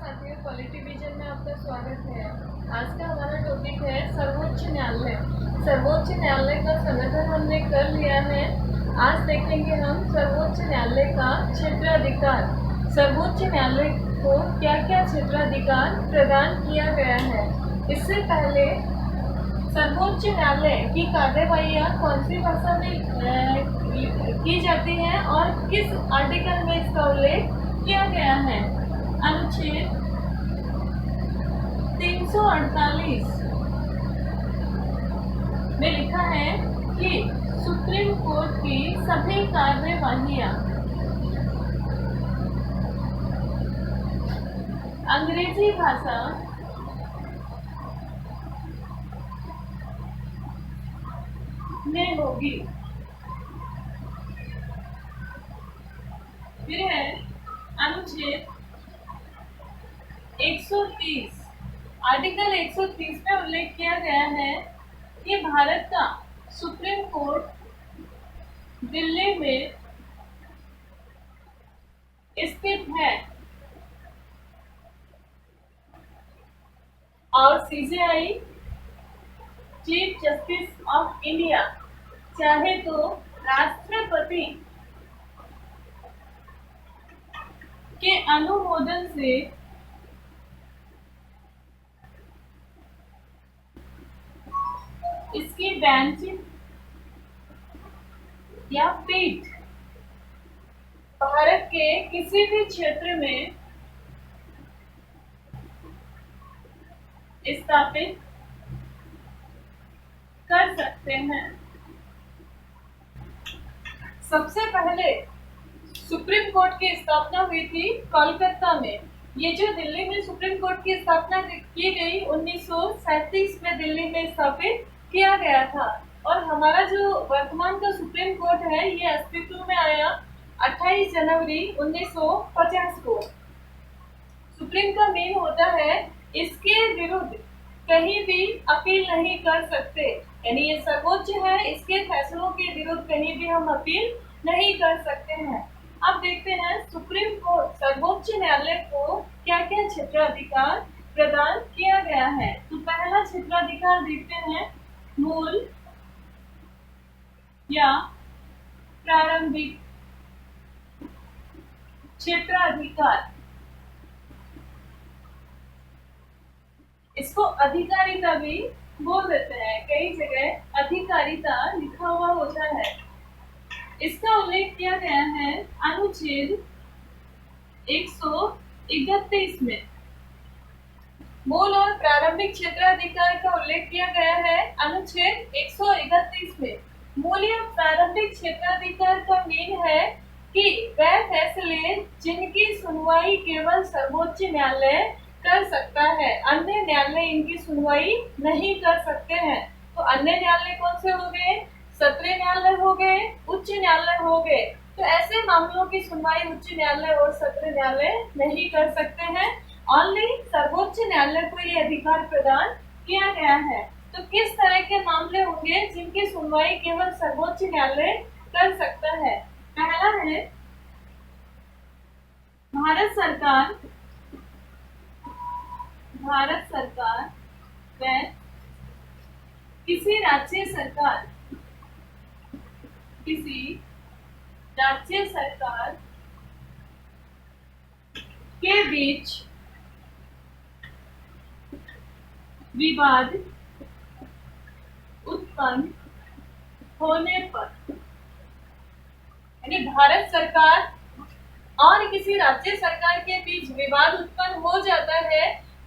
साथियों, पॉलिटिविजन में आपका स्वागत है। आज का हमारा टॉपिक है सर्वोच्च न्यायालय। सर्वोच्च न्यायालय का संगठन हमने कर लिया है। आज देखेंगे हम सर्वोच्च न्यायालय का क्षेत्राधिकार। सर्वोच्च न्यायालय को क्या क्या क्षेत्राधिकार प्रदान किया गया है। इससे पहले सर्वोच्च न्यायालय की कार्यवाहियाँ कौन सी भाषा में की जाती हैं और किस आर्टिकल में इसका उल्लेख किया गया है। अनुच्छेद 348 में लिखा है कि सुप्रीम कोर्ट की सभी कार्यवाहियां अंग्रेजी भाषा में होगी। फिर है अनुच्छेद 130, आर्टिकल 130 में उल्लेख किया गया है कि भारत का सुप्रीम कोर्ट दिल्ली में स्थित है और CJI chief justice of India चाहे तो राष्ट्रपति के अनुमोदन से इसकी बेंच या पीठ भारत के किसी भी क्षेत्र में स्थापित कर सकते हैं। सबसे पहले सुप्रीम कोर्ट की स्थापना हुई थी कोलकाता में। ये जो दिल्ली में सुप्रीम कोर्ट की स्थापना की गई 1937 में दिल्ली में स्थापित किया गया था और हमारा जो वर्तमान का सुप्रीम कोर्ट है ये अस्तित्व में आया 28 जनवरी 1950 को। सुप्रीम का मेन होता है इसके विरुद्ध कहीं भी अपील नहीं कर सकते, यानी ये सर्वोच्च है, इसके फैसलों के विरुद्ध कहीं भी हम अपील नहीं कर सकते हैं। अब देखते हैं सुप्रीम कोर्ट सर्वोच्च न्यायालय को क्या क्या क्षेत्राधिकार प्रदान किया गया है। तो पहला क्षेत्राधिकार देखते हैं मूल या प्रारंभिक क्षेत्राधिकार। इसको अधिकारिता भी बोल देते हैं, कई जगह अधिकारिता लिखा हुआ होता है। इसका उल्लेख किया गया है अनुच्छेद 131 में। मूल और प्रारंभिक क्षेत्राधिकार का उल्लेख किया गया है अनुच्छेद 131 में। मूल या प्रारंभिक क्षेत्राधिकार का मेन है कि वह फैसले जिनकी सुनवाई केवल सर्वोच्च न्यायालय कर सकता है, अन्य न्यायालय इनकी सुनवाई नहीं कर सकते हैं। तो अन्य न्यायालय कौन से हो गए? सत्र न्यायालय हो गए, उच्च न्यायालय हो गए। तो ऐसे मामलों की सुनवाई उच्च न्यायालय और सत्र न्यायालय नहीं कर सकते हैं। ओनली सर्वोच्च न्यायालय को ये अधिकार प्रदान किया गया है। तो किस तरह के मामले होंगे जिनकी सुनवाई केवल सर्वोच्च न्यायालय कर सकता है? पहला है भारत सरकार व किसी राज्य सरकार के बीच विवाद उत्पन्न होने पर, यानी भारत सरकार और किसी राज्य सरकार के बीच विवाद उत्पन्न हो जाता है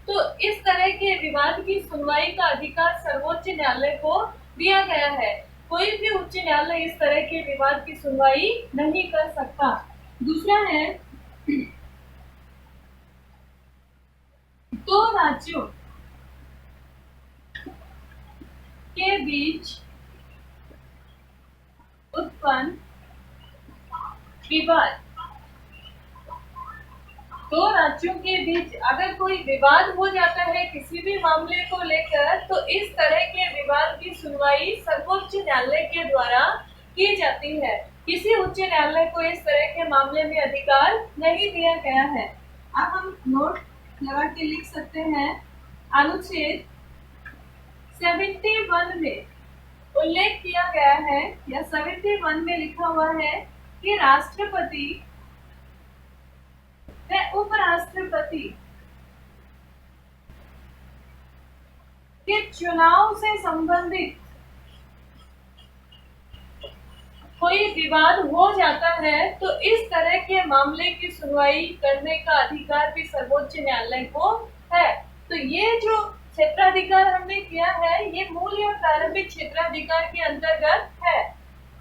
तो इस तरह के विवाद की सुनवाई का अधिकार सर्वोच्च न्यायालय को दिया गया है। कोई भी उच्च न्यायालय इस तरह के विवाद की सुनवाई नहीं कर सकता। दूसरा है दो राज्यों के बीच उत्पन्न विवाद। दो राज्यों के बीच अगर कोई विवाद हो जाता है किसी भी मामले को लेकर तो इस तरह के विवाद की सुनवाई सर्वोच्च न्यायालय के द्वारा की जाती है। किसी उच्च न्यायालय को इस तरह के मामले में अधिकार नहीं दिया गया है। अब हम नोट लगा के लिख सकते हैं। अनुच्छेद 71 में उल्लेख किया गया है या 71 में लिखा हुआ है कि राष्ट्रपति व उपराष्ट्रपति के चुनाव से संबंधित कोई विवाद हो जाता है तो इस तरह के मामले की सुनवाई करने का अधिकार भी सर्वोच्च न्यायालय को है। तो ये जो क्षेत्राधिकार हमने किया है ये मूल या प्रारंभिक क्षेत्राधिकार के अंतर्गत है।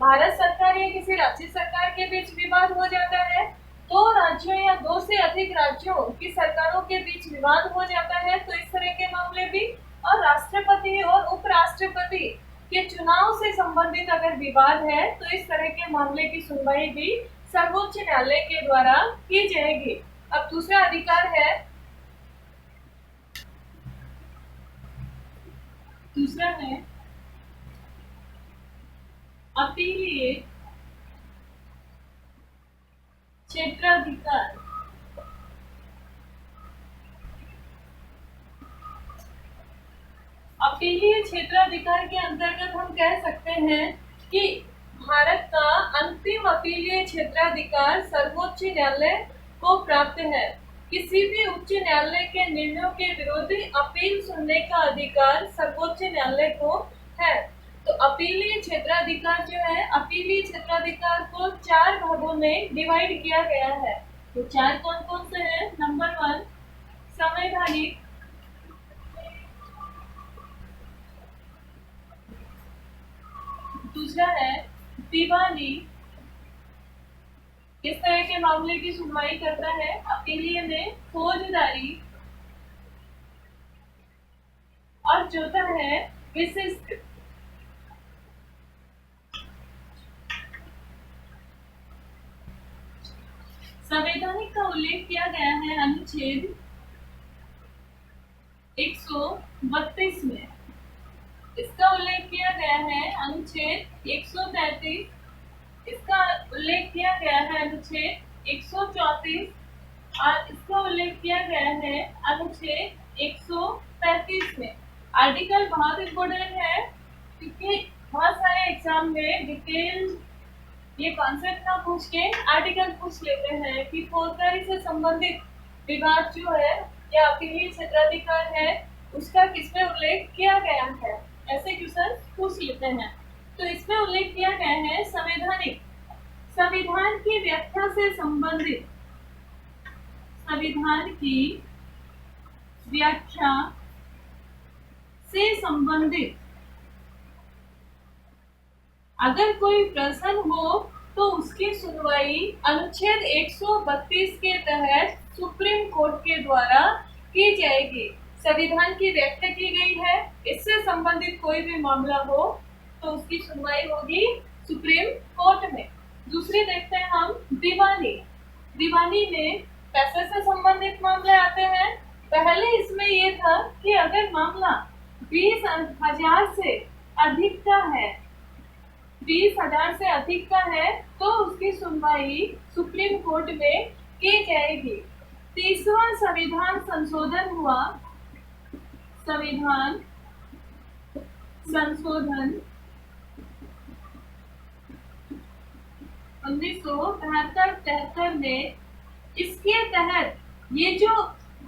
भारत सरकार या किसी राज्य सरकार के बीच विवाद हो जाता है, दो राज्यों या दो से अधिक राज्यों की सरकारों के बीच विवाद हो जाता है तो इस तरह के मामले भी, और राष्ट्रपति और उपराष्ट्रपति के चुनाव से संबंधित अगर विवाद है तो इस तरह के मामले की सुनवाई भी सर्वोच्च न्यायालय के द्वारा की जाएगी। अब दूसरा अधिकार है, दूसरा है अपीलीय क्षेत्राधिकार। अपीलीय क्षेत्राधिकार के अंतर्गत हम कह सकते हैं कि भारत का अंतिम अपीलीय क्षेत्राधिकार सर्वोच्च न्यायालय को प्राप्त है। किसी भी उच्च न्यायालय के निर्णयों के विरुद्ध अपील सुनने का अधिकार सर्वोच्च न्यायालय को है। तो अपीलीय क्षेत्राधिकार जो है, अपीलीय क्षेत्राधिकार को 4 भागों में डिवाइड किया गया है। तो 4 कौन कौन से हैं? नंबर 1 संवैधानिक, दूसरा है दीवानी, किस तरह के मामले की सुनवाई करता है? अपीलीय में फौजदारी, और चौथा है विशिष्ट। संवैधानिक का उल्लेख किया गया है अनुच्छेद 132 में, इसका उल्लेख किया गया है अनुच्छेद 133, इसका उल्लेख किया गया है अनुच्छेद 134 और इसका उल्लेख किया गया है अनुच्छेद 135 में। आर्टिकल बहुत इम्पोर्टेंट है क्योंकि बहुत सारे एग्जाम में डिटेल ये कॉन्सेप्ट ना पूछ के आर्टिकल पूछ लेते हैं कि फौजदारी से संबंधित विवाद जो है या अपीलीय क्षेत्राधिकार है उसका किसमें उल्लेख किया गया है, ऐसे क्वेश्चन पूछ लेते हैं। तो इसमें उल्लेख किया गया है संवैधानिक, संविधान की व्याख्या से संबंधित, संविधान की व्याख्या से संबंधित अगर कोई प्रश्न हो तो उसकी सुनवाई अनुच्छेद 132 के तहत सुप्रीम कोर्ट के द्वारा की जाएगी। संविधान की व्याख्या की गई है, इससे संबंधित कोई भी मामला हो तो उसकी सुनवाई होगी सुप्रीम कोर्ट में। दूसरी देखते हैं हम दीवानी। दीवानी में पैसे से संबंधित मामले आते हैं। पहले इसमें ये था कि अगर मामला 20,000 से अधिक का है, 20,000 से अधिक का है तो उसकी सुनवाई सुप्रीम कोर्ट में की जाएगी। तीसरा संविधान संशोधन हुआ, संविधान संशोधन 1973 में, इसके तहत ये जो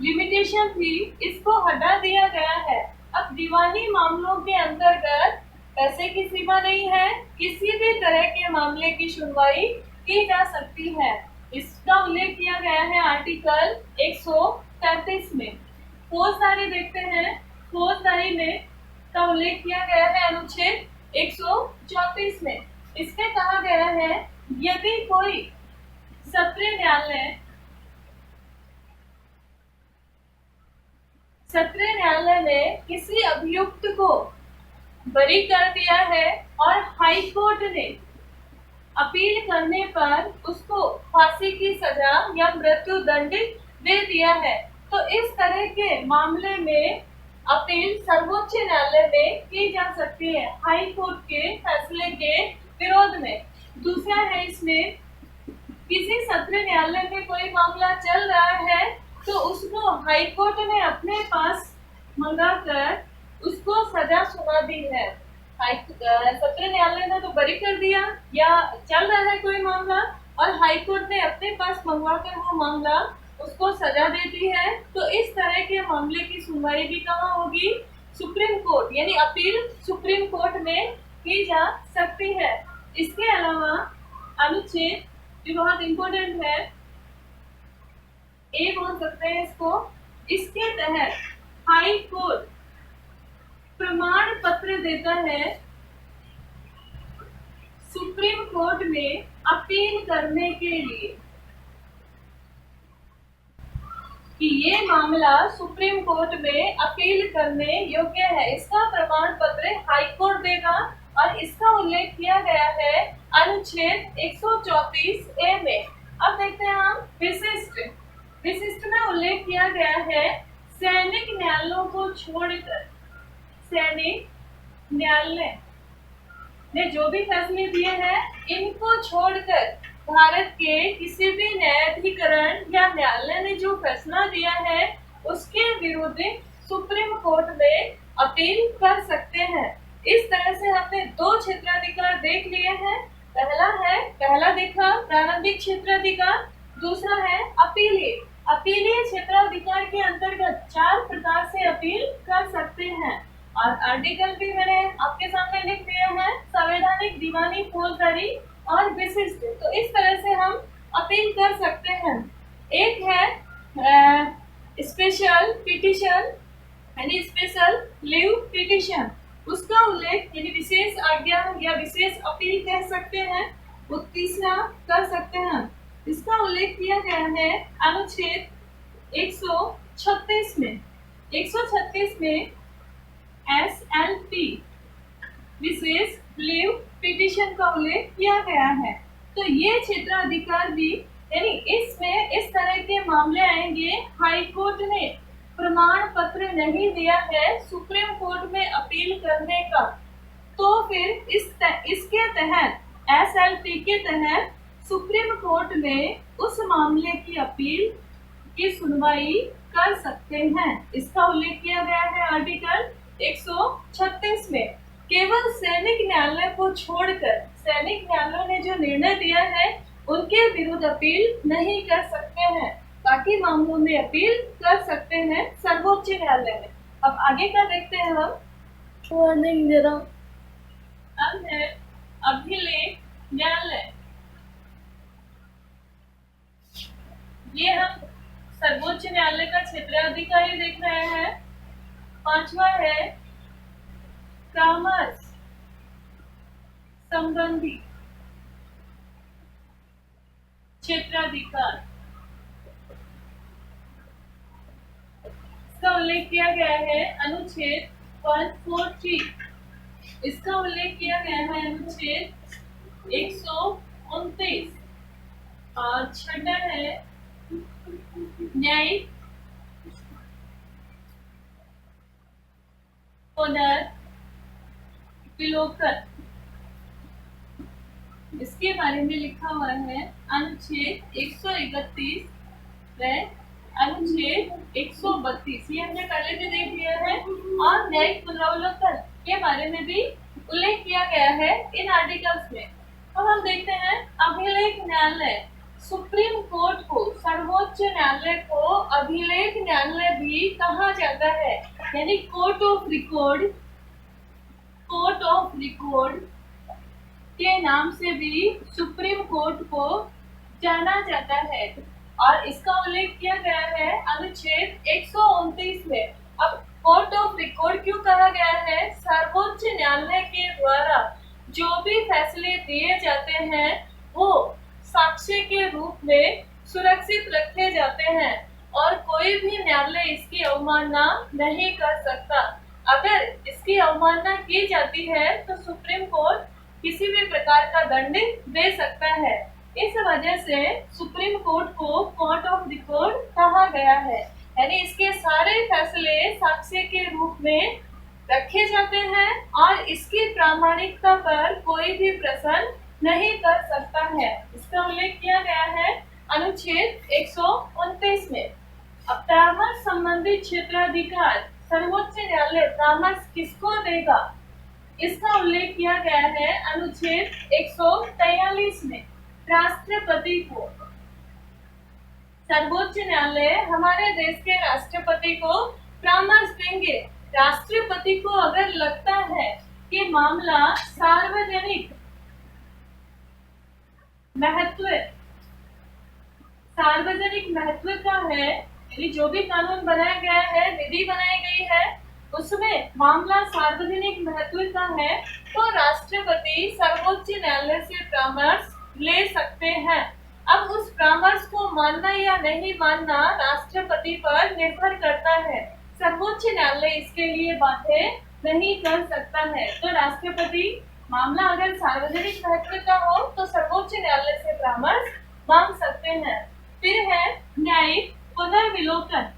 लिमिटेशन थी इसको हटा दिया गया है। अब दीवानी मामलों के अंतर्गत पैसे की सीमा नहीं है, किसी भी तरह के मामले की सुनवाई की जा सकती है। इसका उल्लेख किया गया है आर्टिकल 133 में। फौजदारी देखते हैं, फौजदारी में का उल्लेख किया गया है अनुच्छेद 134 में। इसमें कहा गया है यदि कोई सत्र न्यायालय ने किसी अभियुक्त को बरी कर दिया है और हाई कोर्ट ने अपील करने पर उसको फांसी की सजा या मृत्यु दंड दे दिया है तो इस तरह के मामले में अपील सर्वोच्च न्यायालय में की जा सकती है हाई कोर्ट के फैसले के विरोध में। दूसरा है इसमें किसी सत्र न्यायालय में कोई मामला चल रहा है तो उसको हाई कोर्ट ने अपने पास मंगाकर उसको सजा सुना दी है। सत्र न्यायालय ने तो बरी कर दिया या चल रहा है कोई मामला, और हाई कोर्ट ने अपने पास मंगवाकर वो मामला उसको सजा देती है। तो इस तरह के मामले की सुनवाई भी कहाँ होगी? सुप्रीम कोर्ट, यानी अपील सुप्रीम कोर्ट में की जा सकती है। इसके अलावा अनुच्छेद जो बहुत इंपॉर्टेंट है, ए बोल सकते हैं इसको, इसके तहत हाई कोर्ट प्रमाण पत्र देता है सुप्रीम कोर्ट में अपील करने के लिए कि ये मामला सुप्रीम कोर्ट में अपील करने योग्य है। इसका प्रमाण पत्र हाई कोर्ट देगा और इसका उल्लेख किया गया है अनुच्छेद 134 ए में। अब देखते हैं हम विशिष्ट। विशिष्ट में उल्लेख किया गया है सैनिक न्यायालयों को छोड़कर, सैनिक न्यायालय ने जो भी फैसले दिए हैं इनको छोड़कर भारत के किसी भी न्यायाधिकरण या न्यायालय ने जो फैसला दिया है उसके विरुद्ध सुप्रीम कोर्ट में अपील कर सकते हैं। इस तरह से हमने दो क्षेत्राधिकार देख लिए हैं। पहला देखा प्रारंभिक क्षेत्राधिकार, दूसरा है अपीलीय। अपीलीय क्षेत्राधिकार के अंतर्गत 4 प्रकार से अपील कर सकते हैं और आर्टिकल भी मैंने आपके सामने लिख दिया है, संवैधानिक, दीवानी, फौजदारी और विशिष्ट। तो इस तरह से हम अपील कर सकते हैं। एक है स्पेशल पिटीशन यानी स्पेशल लीव पिटीशन, उसका उल्लेख यानी विशेष आज्ञा या विशेष अपील कह सकते हैं, वो तीसरा कर सकते हैं। इसका उल्लेख किया गया है अनुच्छेद 136 में। 136 में SLP विशेष लीव पिटीशन का उल्लेख किया गया है। तो ये क्षेत्राधिकार भी, यानी इसमें इस तरह के मामले आएंगे, हाई कोर्ट ने प्रमाण पत्र नहीं दिया है सुप्रीम कोर्ट में अपील करने का, तो फिर इसके तहत SLP के तहत सुप्रीम कोर्ट में उस मामले की अपील की सुनवाई कर सकते हैं। इसका उल्लेख किया गया है आर्टिकल 136 में। केवल सैनिक न्यायालय को छोड़कर सैनिक न्यायालयों ने जो निर्णय दिया है उनके विरुद्ध अपील नहीं कर सकते हैं, बाकी मामलों में अपील कर सकते हैं सर्वोच्च न्यायालय में। अब आगे का देखते हैं हम। वार्निंग दे रहा हूं। अब है अभिलेख न्यायालय। ये हम सर्वोच्च न्यायालय का क्षेत्राधिकारी देख रहे हैं। 5वां है कॉमर्स संबंधी क्षेत्राधिकार। इसका उल्लेख किया गया है अनुच्छेद 143। इसका उल्लेख किया गया है अनुच्छेद 129। और छठा है न्यायिक पुनर्विलोकन। इसके बारे में लिखा हुआ है अनुच्छेद 131 व अनुच्छेद 132। ये हमने पहले भी देख लिया है। और न्यायिक पुनरावलोकन के बारे में भी उल्लेख किया गया है इन आर्टिकल्स में। अब हम देखते हैं अभिलेख न्यायालय। सुप्रीम कोर्ट को, सर्वोच्च न्यायालय को अभिलेख न्यायालय भी कहा जाता है, यानी court of record, court of record के नाम से भी सुप्रीम कोर्ट को जाना जाता है। और इसका उल्लेख किया गया है अनुच्छेद 129 में। अब कोर्ट ऑफ रिकॉर्ड क्यों कहा गया है? सर्वोच्च न्यायालय के द्वारा जो भी फैसले दिए जाते हैं वो साक्ष्य के रूप में सुरक्षित रखे जाते हैं और कोई भी न्यायालय इसकी अवमानना नहीं कर सकता। अगर इसकी अवमानना की जाती है तो सुप्रीम कोर्ट किसी भी प्रकार का दंड दे सकता है। इस वजह से सुप्रीम कोर्ट को कोर्ट ऑफ रिकॉर्ड कहा गया है, यानी इसके सारे फैसले साक्ष्य के रूप में रखे जाते हैं और इसकी प्रामाणिकता पर कोई भी प्रश्न नहीं कर सकता है। इसका उल्लेख किया गया है अनुच्छेद 129 में। अब परामर्श संबंधी क्षेत्राधिकार सर्वोच्च न्यायालय परामर्श किसको देगा, इसका उल्लेख किया गया है अनुच्छेद 143 में, राष्ट्रपति को। सर्वोच्च न्यायालय हमारे देश के राष्ट्रपति को परामर्श देंगे। राष्ट्रपति को अगर लगता है कि मामला सार्वजनिक महत्व का है, यानी जो भी कानून बनाया गया है, विधि बनाई गई है, उसमें मामला सार्वजनिक महत्व का है, तो राष्ट्रपति सर्वोच्च न्यायालय से परामर्श ले सकते हैं। अब उस परामर्श को मानना या नहीं मानना राष्ट्रपति पर निर्भर करता है। सर्वोच्च न्यायालय इसके लिए बाध्य नहीं कर सकता है। तो राष्ट्रपति मामला अगर सार्वजनिक महत्व का हो तो सर्वोच्च न्यायालय से परामर्श मांग सकते हैं। फिर है न्यायिक पुनर्विलोकन।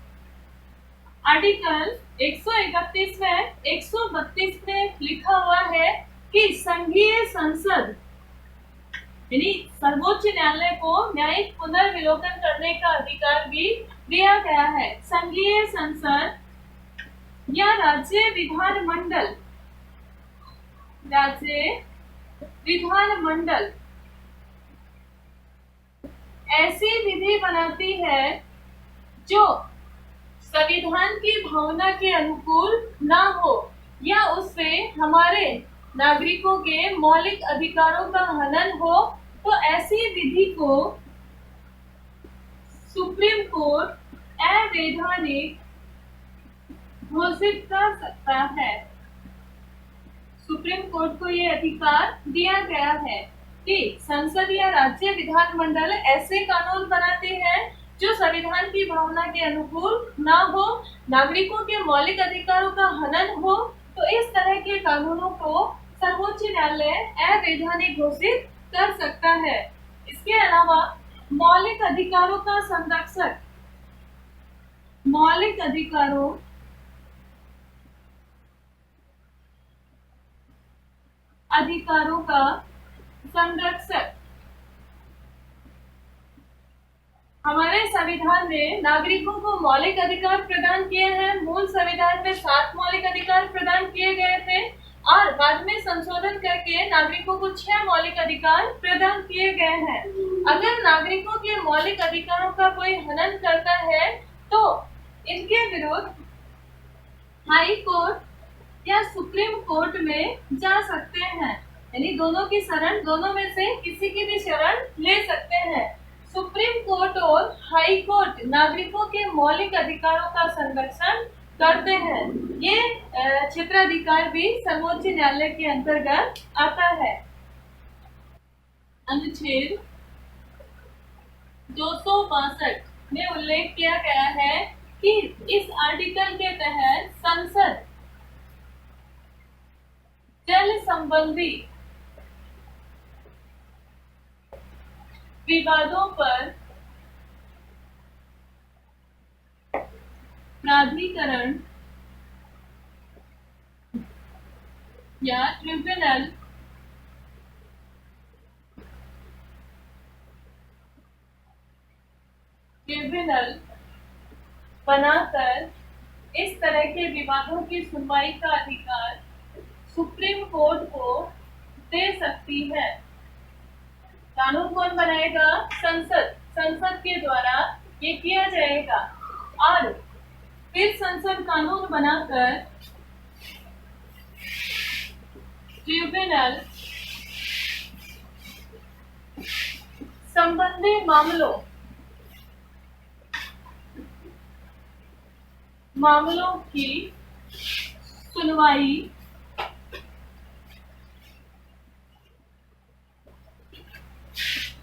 आर्टिकल 131 में 132 में लिखा हुआ है कि संघीय संसद यानी सर्वोच्च न्यायालय को न्यायिक पुनर्विलोकन करने का अधिकार भी दिया गया है। संघीय संसद या राज्य विधानमंडल ऐसी विधि बनाती है जो संविधान की भावना के अनुकूल ना हो या उससे हमारे नागरिकों के मौलिक अधिकारों का हनन हो, तो ऐसी विधि को सुप्रीम कोर्ट अवैधानिक घोषित कर सकता है। सुप्रीम कोर्ट को ये अधिकार दिया गया है कि संसद या राज्य विधानमंडल ऐसे कानून बनाते हैं जो संविधान की भावना के अनुकूल ना हो, नागरिकों के मौलिक अधिकारों का हनन हो, तो इस तरह के कानूनों को सर्वोच्च न्यायालय अवैधानिक घोषित कर सकता है। इसके अलावा मौलिक अधिकारों का संरक्षक, मौलिक अधिकारों का संरक्षक हमारे संविधान में नागरिकों को मौलिक अधिकार प्रदान किए हैं। मूल संविधान में 7 मौलिक अधिकार प्रदान किए गए थे और बाद में संशोधन करके नागरिकों को 6 मौलिक अधिकार प्रदान किए गए हैं। अगर नागरिकों के मौलिक अधिकारों का कोई हनन करता है तो इनके विरुद्ध हाई कोर्ट या सुप्रीम कोर्ट में जा सकते हैं, यानी दोनों की शरण, दोनों में से किसी की भी शरण ले सकते हैं। सुप्रीम कोर्ट और हाई कोर्ट नागरिकों के मौलिक अधिकारों का संरक्षण करते हैं। ये क्षेत्राधिकार भी सर्वोच्च न्यायालय के अंतर्गत आता है। अनुच्छेद 262 में उल्लेख किया गया है कि इस आर्टिकल के तहत संसद जल संबंधी विवादों पर प्राधिकरण या ट्रिब्यूनल बनाकर इस तरह के विवादों की सुनवाई का अधिकार सुप्रीम कोर्ट को दे सकती है। कानून कौन बनाएगा? संसद। संसद के द्वारा ये किया जाएगा और फिर संसद कानून बनाकर ट्रिब्यूनल संबंधी मामलों की सुनवाई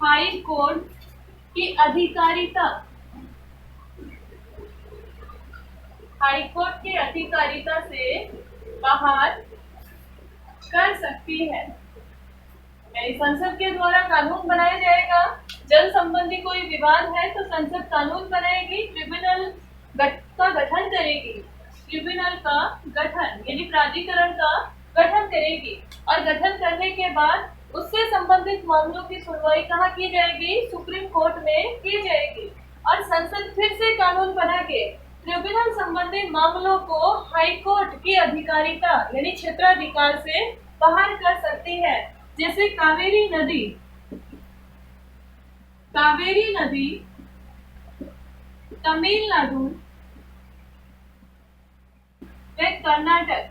हाई कोर्ट की अधिकारिता से बाहर कर सकती है। संसद के द्वारा कानून बनाया जाएगा। जल संबंधी कोई विवाद है तो संसद कानून बनाएगी, ट्रिब्यूनल का गठन करेगी, ट्रिब्यूनल का गठन यानी प्राधिकरण का गठन करेगी और गठन करने के बाद उससे संबंधित मामलों की सुनवाई कहाँ की जाएगी? सुप्रीम कोर्ट में की जाएगी। और संसद फिर से कानून बना के ट्रिब्यूनल संबंधी मामलों को हाई कोर्ट की अधिकारिता यानी क्षेत्राधिकार से बाहर कर सकती है। जैसे कावेरी नदी तमिलनाडु व कर्नाटक,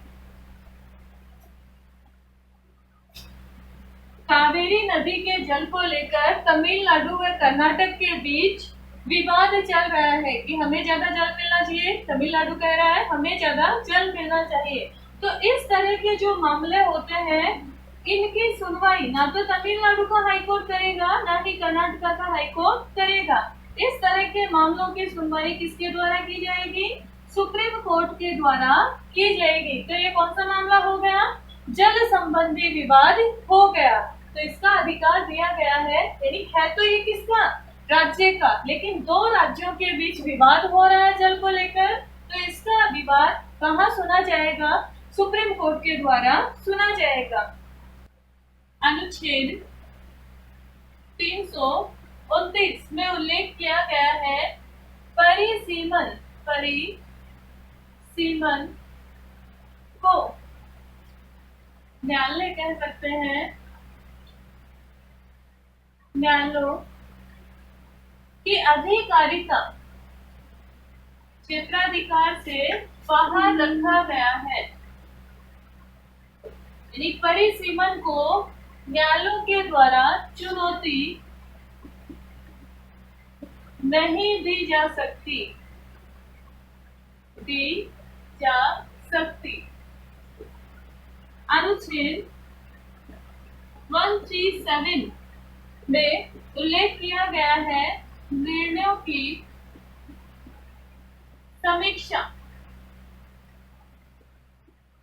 कावेरी नदी के जल को लेकर तमिलनाडु व कर्नाटक के बीच विवाद चल रहा है कि हमें ज्यादा जल मिलना चाहिए, तमिलनाडु कह रहा है हमें ज्यादा जल मिलना चाहिए। तो इस तरह के जो मामले होते हैं इनकी सुनवाई ना तो तमिलनाडु का हाईकोर्ट करेगा ना ही कर्नाटक का हाईकोर्ट करेगा। इस तरह के मामलों की सुनवाई किसके द्वारा की जाएगी? सुप्रीम कोर्ट के द्वारा की जाएगी। तो ये कौन सा मामला हो गया? जल संबंधी विवाद हो गया। तो इसका अधिकार दिया गया है, यानी है तो ये किसका? राज्य का, लेकिन दो राज्यों के बीच विवाद हो रहा है जल को लेकर। तो इसका विवाद कहाँ सुना जाएगा? सुप्रीम कोर्ट के द्वारा सुना जाएगा। अनुच्छेद 329 में उल्लेख किया गया है परिसीमन को न्यायालय कह सकते हैं, न्यायालयों की अधिकारिता क्षेत्राधिकार से बाहर रखा गया है। यानी परिसीमन को न्यायालयों के द्वारा चुनौती नहीं दी जा सकती। अनुच्छेद 137 में उल्लेख किया गया है निर्णयों की समीक्षा।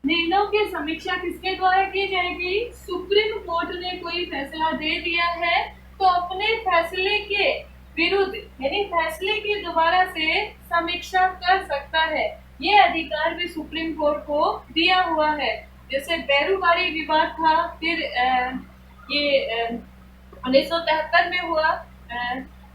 निर्णयों की समीक्षा किसके द्वारा की जाएगी? सुप्रीम कोर्ट ने कोई फैसला दे दिया है तो अपने फैसले के विरुद्ध यानी फैसले की दोबारा से समीक्षा कर सकता है। ये अधिकार भी सुप्रीम कोर्ट को दिया हुआ है। जैसे बेरुबारी विवाद था, फिर ये 1973 में हुआ,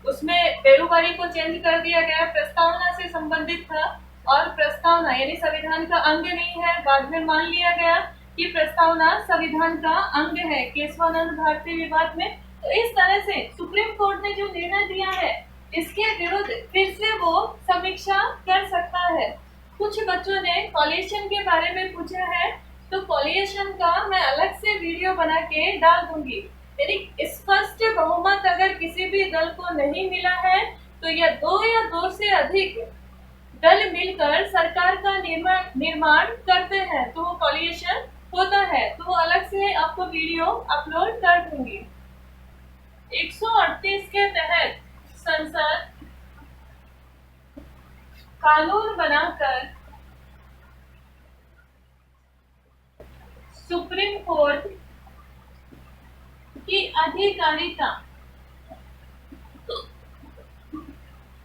उसमें बेरुबारी को चेंज कर दिया गया, प्रस्तावना से संबंधित था और प्रस्तावना यानी संविधान का अंग नहीं है। बाद में मान लिया गया कि प्रस्तावना संविधान का अंग है केशवानंद भारती विवाद में। तो इस तरह से सुप्रीम कोर्ट ने जो निर्णय दिया है इसके विरुद्ध फिर से वो समीक्षा कर सकता है। कुछ बच्चों ने कॉलिएशन के बारे में पूछा है, तो कॉलिएशन का मैं अलग से वीडियो बना के डाल दूंगी। यानी स्पष्ट बहुमत अगर किसी भी दल को नहीं मिला है तो या दो से अधिक दल मिलकर सरकार का निर्माण करते हैं तो वो कॉलिएशन होता है। तो वो अलग से आपको वीडियो अपलोड कर दूंगी। 138 के तहत संसद कानून बनाकर सुप्रीम कोर्ट की अधिकारिता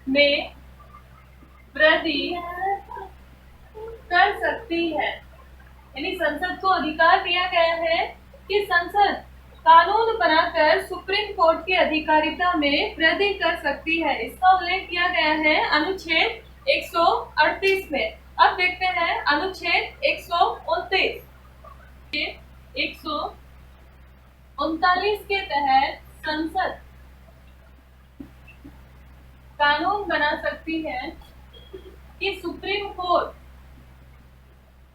में वृद्धि कर सकती है। यानी संसद को अधिकार दिया गया है कि संसद कानून बनाकर सुप्रीम कोर्ट की अधिकारिता में वृद्धि कर सकती है। इसका उल्लेख किया गया है अनुच्छेद 138 में। अब देखते हैं अनुच्छेद 139 के तहत संसद कानून बना सकती है कि सुप्रीम कोर्ट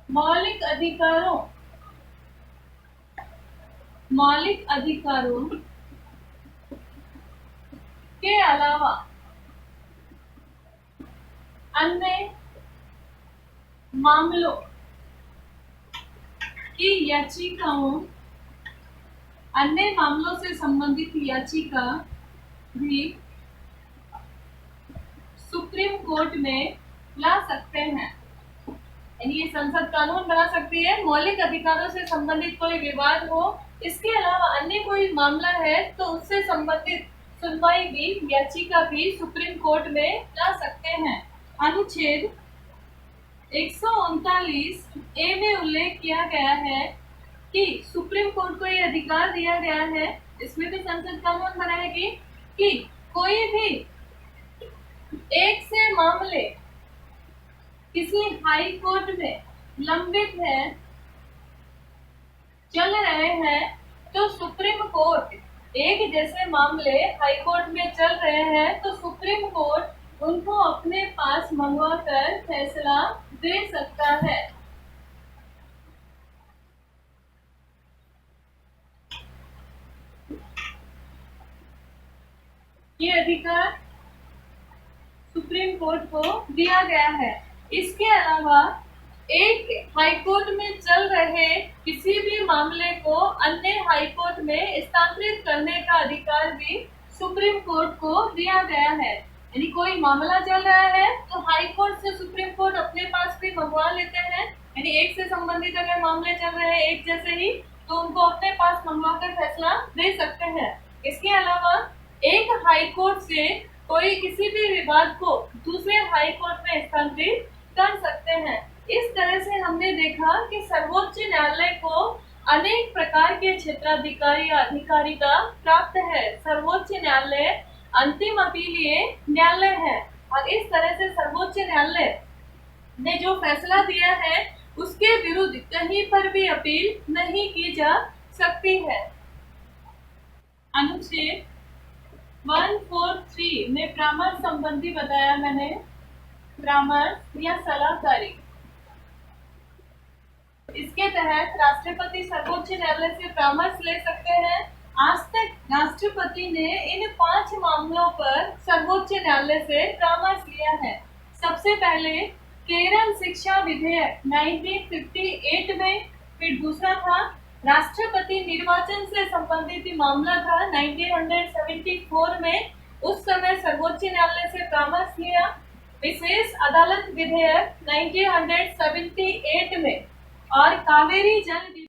मौलिक अधिकारों के अलावा अन्य मामलों से संबंधित याचिका भी सुप्रीम कोर्ट में ला सकते हैं। यानी ये संसद कानून बना सकती है, मौलिक अधिकारों से संबंधित कोई विवाद हो, इसके अलावा अन्य कोई मामला है तो उससे संबंधित सुनवाई भी याचिका भी सुप्रीम कोर्ट में ला सकते हैं। अनुच्छेद 139 ए में उल्लेख किया गया है कि सुप्रीम कोर्ट को ये अधिकार दिया गया है, इसमें भी संसद कानून बनाएगी कि कोई भी एक से मामले किसी हाई कोर्ट में लंबित हैं, चल रहे हैं, तो सुप्रीम कोर्ट, एक जैसे मामले हाई कोर्ट में चल रहे हैं तो सुप्रीम कोर्ट उनको अपने पास मंगवा कर फैसला दे सकता है। ये अधिकार सुप्रीम कोर्ट को दिया गया है। इसके अलावा एक हाई कोर्ट में चल रहे किसी भी मामले को अन्य हाई कोर्ट में स्थानांतरित करने का अधिकार भी सुप्रीम कोर्ट को दिया गया है। यानी कोई मामला चल रहा है तो हाई कोर्ट से सुप्रीम कोर्ट अपने पास भी मंगवा लेते हैं। यानी एक से संबंधित अगर मामले चल रहे हैं एक जैसे ही, तो उनको अपने पास मंगवा कर फैसला दे सकते हैं। इसके अलावा एक हाई कोर्ट से कोई किसी भी विवाद को दूसरे हाई कोर्ट में स्थानांतरित कर सकते हैं। इस तरह से हमने देखा कि सर्वोच्च न्यायालय को अनेक प्रकार के क्षेत्राधिकारी या अधिकारिता प्राप्त है। सर्वोच्च न्यायालय अंतिम अपीलीय न्यायालय है और इस तरह से सर्वोच्च न्यायालय ने जो फैसला दिया है उसके विरुद्ध कहीं पर भी अपील नहीं की जा सकती है। अनुच्छेद 143 में परामर्श संबंधी बताया मैंने, परामर्श या सलाहकारी। इसके तहत राष्ट्रपति सर्वोच्च न्यायालय से परामर्श ले सकते हैं। आज तक राष्ट्रपति ने इन 5 मामलों पर सर्वोच्च न्यायालय से परामर्श लिया है। सबसे पहले केरल शिक्षा विधेयक 1958 में, फिर दूसरा था राष्ट्रपति निर्वाचन से संबंधित मामला था 1974 में, उस समय सर्वोच्च न्यायालय से परामर्श लिया। विशेष अदालत विधेयक 1978 में और कावेरी जल